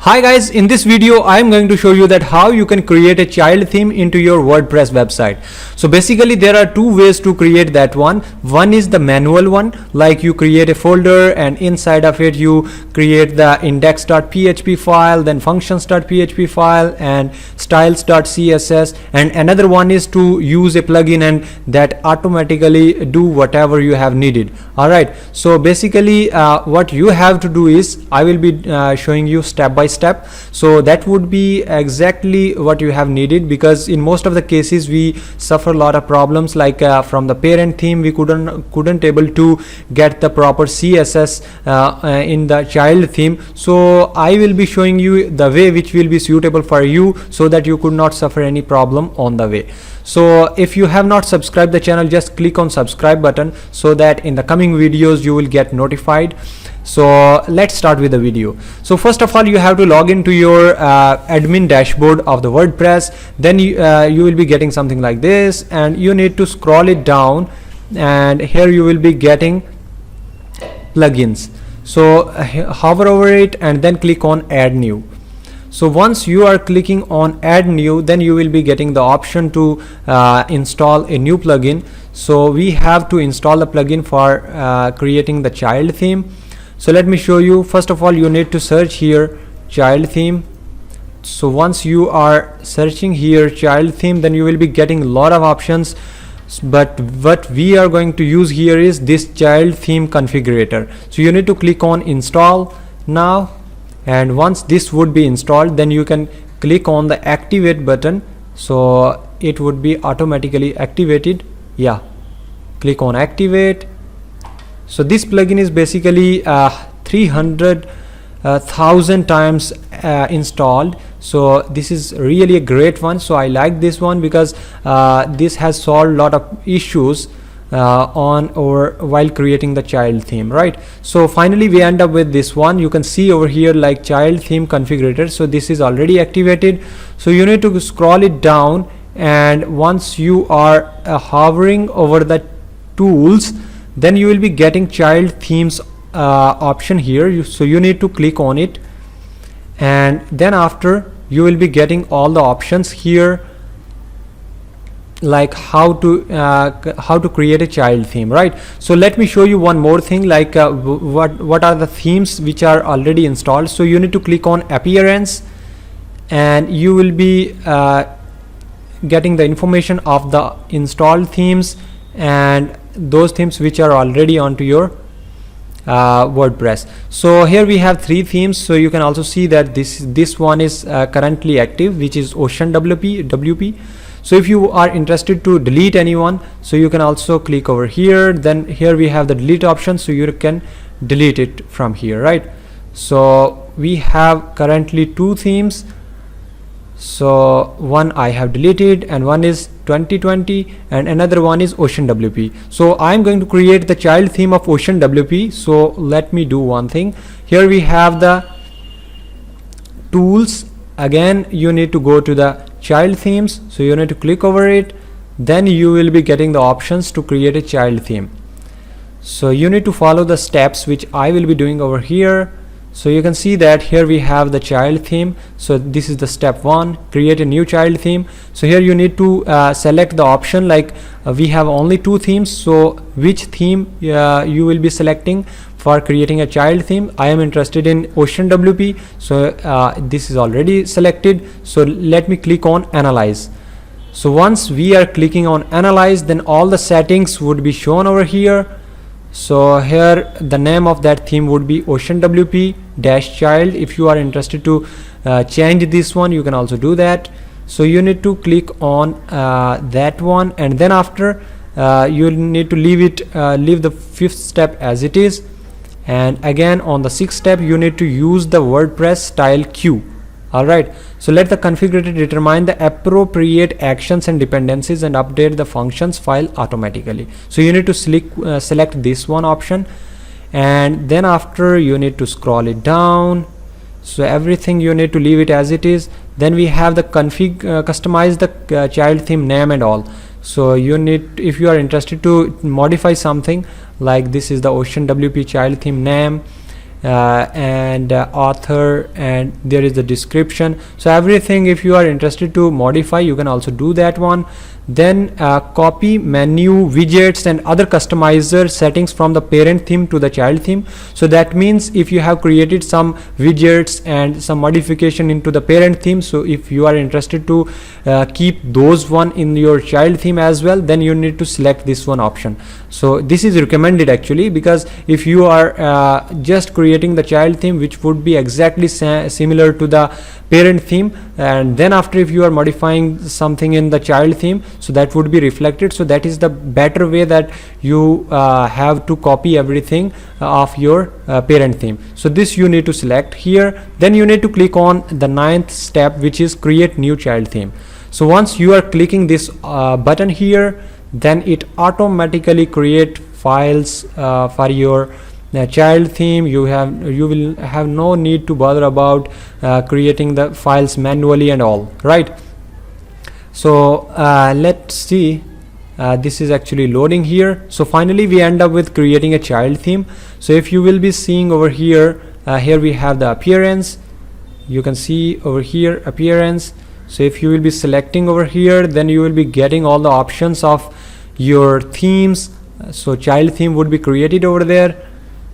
Hi guys, in this video I am going to show you that how you can create a child theme into your WordPress website. So basically there are two ways to create that one. One is the manual one, like you create a folder and inside of it you create the index.php file, then functions.php file and styles.css, and another one is to use a plugin and that automatically do whatever you have needed. Alright, so basically what you have to do is I will be showing you step by step. So that would be exactly what you have needed, because in most of the cases we suffer a lot of problems, like from the parent theme we couldn't able to get the proper CSS in the child theme. So I will be showing you the way which will be suitable for you, so that you could not suffer any problem on the way. So if you have not subscribed the channel, just click on subscribe button so that in the coming videos you will get notified. So let's start with the video. So first of all you have to log into your admin dashboard of the WordPress. Then you will be getting something like this, and you need to scroll it down, and here you will be getting plugins. So hover over it and then click on add new. So once you are clicking on add new, then you will be getting the option to install a new plugin. So we have to install the plugin for creating the child theme. So let me show you. First of all you need to search here child theme. So once you are searching here child theme, then you will be getting a lot of options, but what we are going to use here is this child theme configurator. So you need to click on install now, and once this would be installed, then you can click on the activate button, so it would be automatically activated. Yeah, click on activate. So this plugin is basically 300,000 times installed. So this is really a great one. So I like this one because this has solved a lot of issues while creating the child theme, right? So finally we end up with this one. You can see over here like child theme configurator. So this is already activated. So you need to scroll it down, and once you are hovering over the tools, then you will be getting child themes option here. So you need to click on it, and then after you will be getting all the options here, like how to create a child theme, right? So let me show you one more thing, like what are the themes which are already installed. So you need to click on appearance, and you will be getting the information of the installed themes and those themes which are already onto your WordPress. So here we have three themes. So you can also see that this one is currently active, which is Ocean WP. So if you are interested to delete anyone, so you can also click over here. Then here we have the delete option, so you can delete it from here, right? So we have currently two themes. So one I have deleted, and one is 2020 and another one is Ocean WP. So I'm going to create the child theme of Ocean WP. So let me do one thing. Here we have the tools. Again you need to go to the child themes, so you need to click over it. Then you will be getting the options to create a child theme. So you need to follow the steps which I will be doing over here. So you can see that here we have the child theme. So this is the step one, create a new child theme. So here you need to select the option, like we have only two themes, so which theme you will be selecting for creating a child theme. I am interested in Ocean WP, so this is already selected. So let me click on analyze. So once we are clicking on analyze, then all the settings would be shown over here. So here the name of that theme would be Ocean WP -child. If you are interested to change this one, you can also do that. So you need to click on that one, and then after you need to leave the fifth step as it is, and again on the sixth step you need to use the WordPress style queue. Alright, so let the configurator determine the appropriate actions and dependencies and update the functions file automatically. So you need to select this one option, and then after you need to scroll it down. So everything you need to leave it as it is. Then we have the customize the child theme name and all. So you need, if you are interested to modify something, like this is the Ocean WP child theme name, and author, and there is the description. So everything, if you are interested to modify, you can also do that one. Then copy menu, widgets and other customizer settings from the parent theme to the child theme. So that means if you have created some widgets and some modification into the parent theme, so if you are interested to keep those one in your child theme as well, then you need to select this one option. So this is recommended actually, because if you are just creating the child theme, which would be exactly similar to the parent theme, and then after if you are modifying something in the child theme, so that would be reflected. So that is the better way, that you have to copy everything of your parent theme. So this you need to select here. Then you need to click on the 9th step, which is create new child theme. So once you are clicking this button here, then it automatically create files for your child theme. You will have no need to bother about creating the files manually and all, right? So let's see, this is actually loading here. So finally we end up with creating a child theme. So if you will be seeing over here, here we have the appearance. You can see over here appearance. So if you will be selecting over here, then you will be getting all the options of your themes. So child theme would be created over there.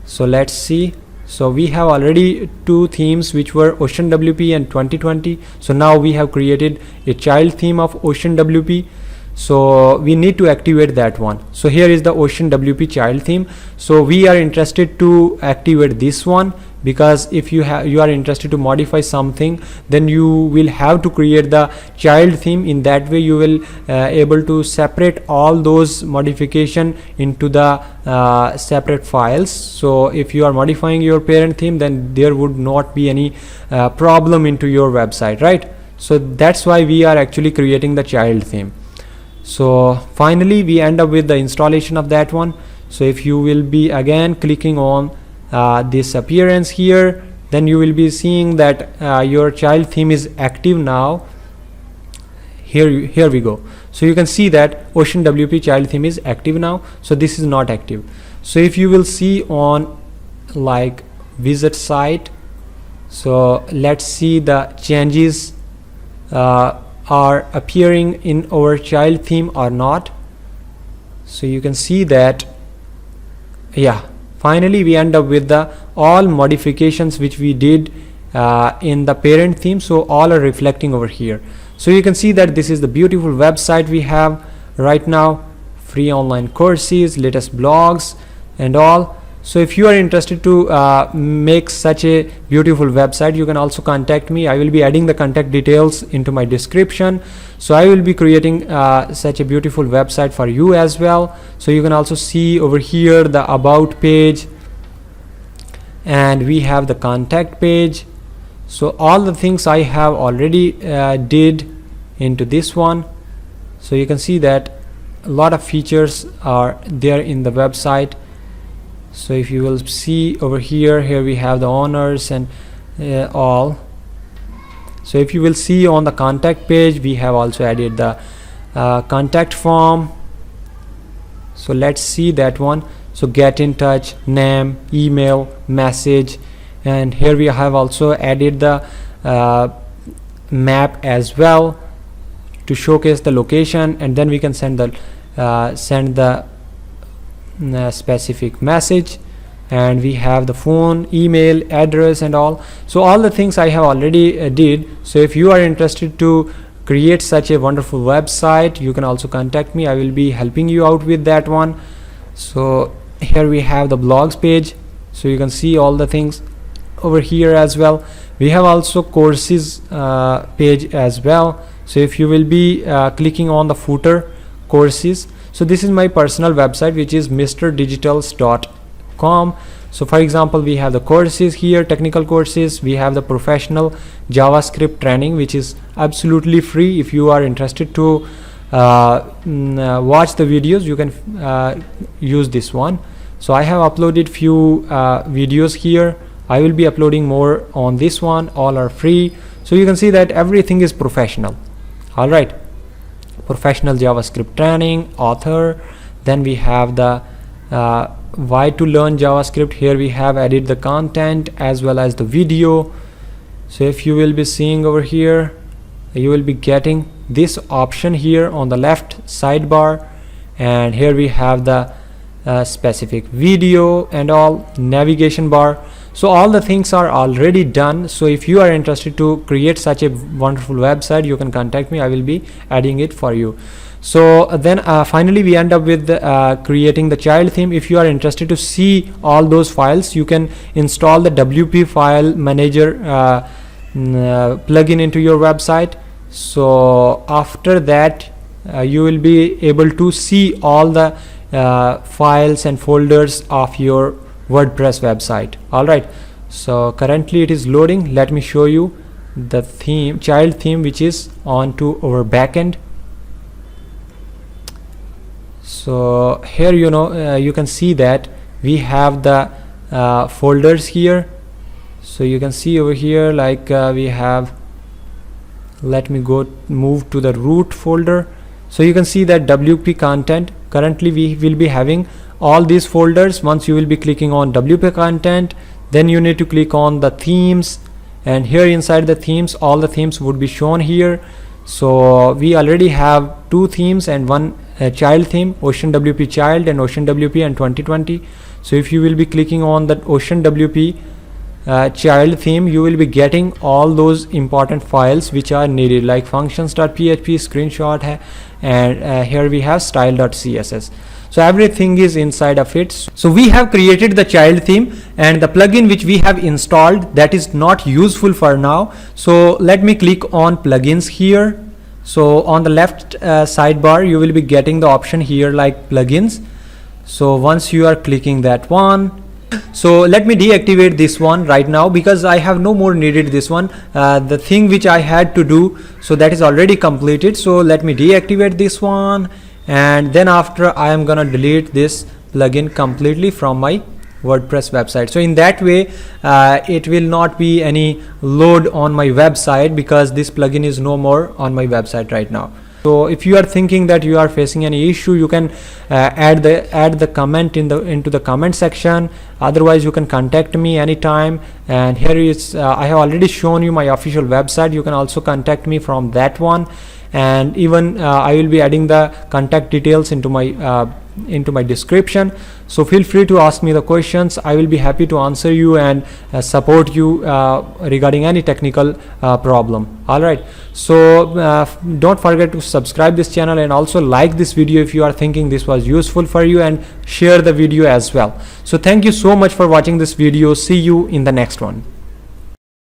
So let's see. So we have already 2 themes, which were Ocean WP and 2020. So now we have created a child theme of Ocean WP. So we need to activate that one. So here is the Ocean WP child theme. So we are interested to activate this one, because if you are interested to modify something, then you will have to create the child theme. In that way you will able to separate all those modification into the separate files. So if you are modifying your parent theme, then there would not be any problem into your website, right? So that's why we are actually creating the child theme. So finally we end up with the installation of that one. So if you will be again clicking on this appearance here, then you will be seeing that your child theme is active now. Here we go. So you can see that Ocean WP child theme is active now. So this is not active. So if you will see on like visit site, so let's see the changes are appearing in our child theme or not. So you can see that, yeah, finally we end up with the all modifications which we did in the parent theme. So all are reflecting over here. So you can see that this is the beautiful website we have right now, free online courses, latest blogs and all. So if you are interested to make such a beautiful website, you can also contact me. I will be adding the contact details into my description. So I will be creating such a beautiful website for you as well. So you can also see over here the about page, and we have the contact page. So all the things I have already did into this one. So you can see that a lot of features are there in the website. So if you will see over here we have the owners and all. So if you will see on the contact page, we have also added the contact form. So let's see that one. So get in touch, name, email, message, and here we have also added the map as well to showcase the location, and then we can send the specific message, and we have the phone, email, address and all. So all the things I have already did. So if you are interested to create such a wonderful website, you can also contact me. I will be helping you out with that one. So here we have the blogs page. So you can see all the things over here as well. We have also courses page as well. So if you will be clicking on the footer courses, so this is my personal website, which is mrdigitals.com. So for example, we have the courses here, technical courses. We have the professional JavaScript training, which is absolutely free. If you are interested to watch the videos, you can use this one. So I have uploaded few videos here. I will be uploading more on this one. All are free. So you can see that everything is professional. All right, professional JavaScript training, author. Then we have the why to learn JavaScript. Here we have added the content as well as the video. So if you will be seeing over here, you will be getting this option here on the left sidebar, and here we have the specific video and all, navigation bar. So all the things are already done. So if you are interested to create such a wonderful website, you can contact me. I will be adding it for you. So then finally we end up with creating the child theme. If you are interested to see all those files, you can install the WP file manager plugin into your website. So after that you will be able to see all the files and folders of your WordPress website. Alright, so currently it is loading. Let me show you the theme, child theme, which is onto our backend. So here you can see that we have the folders here. So you can see over here, like we have, let me move to the root folder. So you can see that WP content. Currently we will be having all these folders. Once you will be clicking on WP content, then you need to click on the themes, and here inside the themes, all the themes would be shown here. So we already have 2 themes and 1 child theme, Ocean WP child and Ocean WP and 2020. So if you will be clicking on that Ocean WP child theme, you will be getting all those important files which are needed, like functions.php, screenshot hai, and here we have style.css. So everything is inside of it. So we have created the child theme, and the plugin which we have installed, that is not useful for now. So let me click on plugins here. So on the left sidebar you will be getting the option here like plugins. So once you are clicking that one, so let me deactivate this one right now because I have no more needed this one. The thing which I had to do, so that is already completed. So let me deactivate this one, and then after I am gonna delete this plugin completely from my WordPress website. So in that way it will not be any load on my website because this plugin is no more on my website right now. So if you are thinking that you are facing any issue, you can add the comment into the comment section. Otherwise you can contact me anytime, and here is I have already shown you my official website. You can also contact me from that one, and even I will be adding the contact details into my description. So feel free to ask me the questions. I will be happy to answer you and support you regarding any technical problem. Alright, so don't forget to subscribe this channel and also like this video if you are thinking this was useful for you, and share the video as well. So thank you so much for watching this video. See you in the next one.